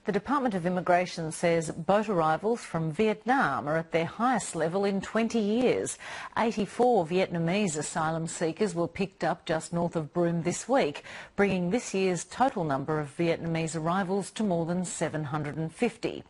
The Department of Immigration says boat arrivals from Vietnam are at their highest level in 20 years. 84 Vietnamese asylum seekers were picked up just north of Broome this week, bringing this year's total number of Vietnamese arrivals to more than 750.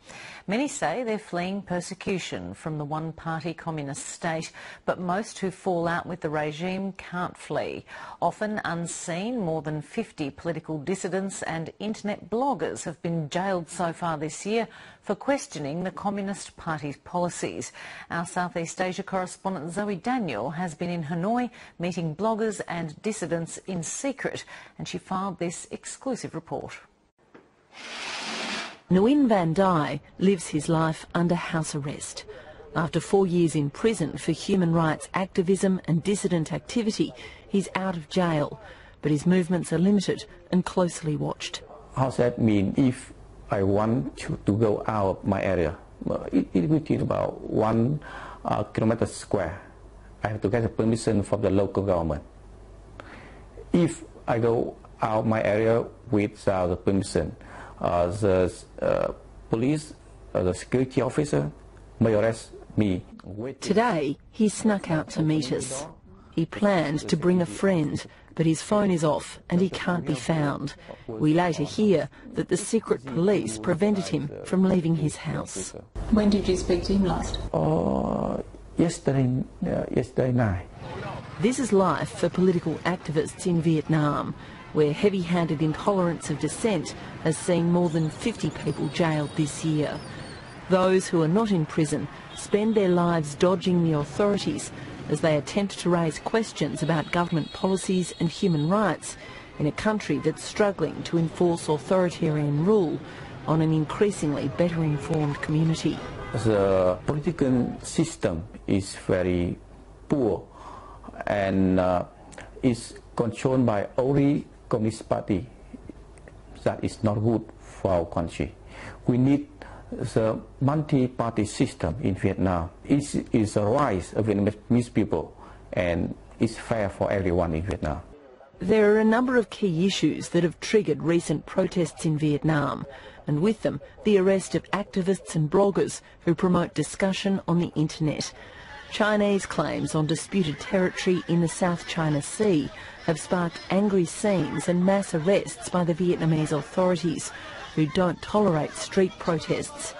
Many say they're fleeing persecution from the one-party communist state, but most who fall out with the regime can't flee. Often unseen, more than 50 political dissidents and internet bloggers have been jailed so far this year for questioning the Communist Party's policies. Our Southeast Asia correspondent Zoe Daniel has been in Hanoi meeting bloggers and dissidents in secret, and she filed this exclusive report. Nguyen Van Dai lives his life under house arrest. After 4 years in prison for human rights activism and dissident activity, he's out of jail, but his movements are limited and closely watched. How does that mean if I want to go out of my area? It will take about 1 kilometer square. I have to get a permission from the local government. If I go out my area without the permission, the police, the security officer may arrest me. Today, he snuck out to meet us. He planned to bring a friend, but his phone is off and he can't be found. We later hear that the secret police prevented him from leaving his house. When did you speak to him last? Yesterday night. This is life for political activists in Vietnam, where heavy-handed intolerance of dissent has seen more than 50 people jailed this year. Those who are not in prison spend their lives dodging the authorities as they attempt to raise questions about government policies and human rights in a country that's struggling to enforce authoritarian rule on an increasingly better informed community. The political system is very poor and is controlled by only Communist Party. That is not good for our country. We need the multi-party system in Vietnam. It is a rise of Vietnamese people and it's fair for everyone in Vietnam. There are a number of key issues that have triggered recent protests in Vietnam, and with them the arrest of activists and bloggers who promote discussion on the internet. Chinese claims on disputed territory in the South China Sea have sparked angry scenes and mass arrests by the Vietnamese authorities, who don't tolerate street protests.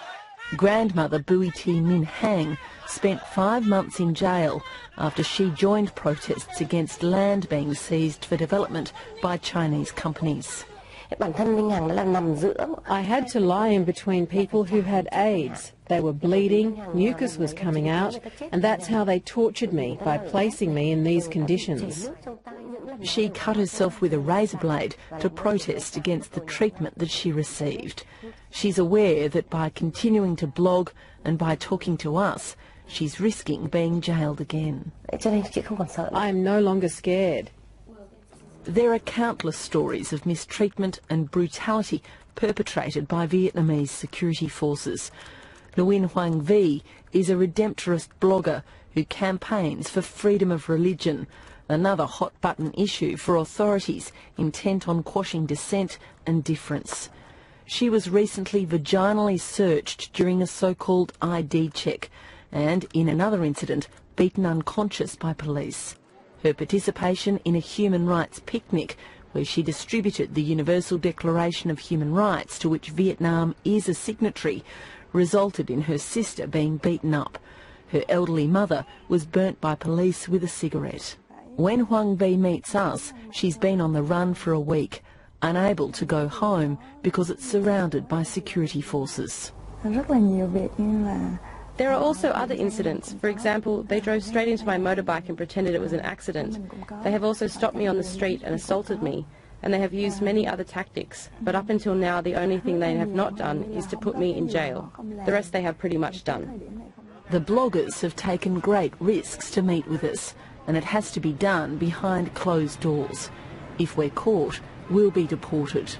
Grandmother Bui Thi Minh Hang spent 5 months in jail after she joined protests against land being seized for development by Chinese companies. I had to lie in between people who had AIDS. They were bleeding, mucus was coming out, and that's how they tortured me, by placing me in these conditions. She cut herself with a razor blade to protest against the treatment that she received. She's aware that by continuing to blog and by talking to us, she's risking being jailed again. I am no longer scared. There are countless stories of mistreatment and brutality perpetrated by Vietnamese security forces. Nguyen Hoang Vi is a redemptorist blogger who campaigns for freedom of religion, another hot-button issue for authorities intent on quashing dissent and difference. She was recently vaginally searched during a so-called ID check and, in another incident, beaten unconscious by police. Her participation in a human rights picnic, where she distributed the Universal Declaration of Human Rights, to which Vietnam is a signatory, resulted in her sister being beaten up. Her elderly mother was burnt by police with a cigarette. When Hoang Vi meets us, she's been on the run for a week, unable to go home because it's surrounded by security forces. There are also other incidents. For example, they drove straight into my motorbike and pretended it was an accident. They have also stopped me on the street and assaulted me, and they have used many other tactics. But up until now, the only thing they have not done is to put me in jail. The rest they have pretty much done. The bloggers have taken great risks to meet with us, and it has to be done behind closed doors. If we're caught, we'll be deported.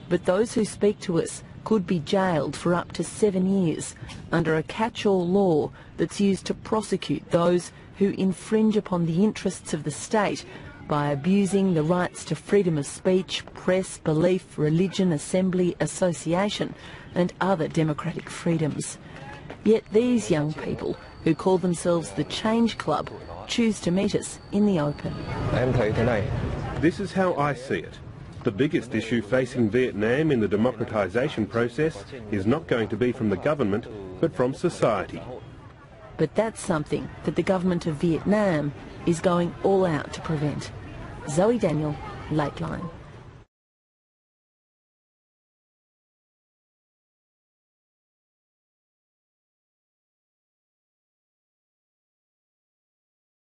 But those who speak to us could be jailed for up to 7 years under a catch-all law that's used to prosecute those who infringe upon the interests of the state by abusing the rights to freedom of speech, press, belief, religion, assembly, association and other democratic freedoms. Yet these young people, who call themselves the Change Club, choose to meet us in the open. This is how I see it. The biggest issue facing Vietnam in the democratisation process is not going to be from the government, but from society. But that's something that the government of Vietnam is going all out to prevent. Zoe Daniel, Lateline.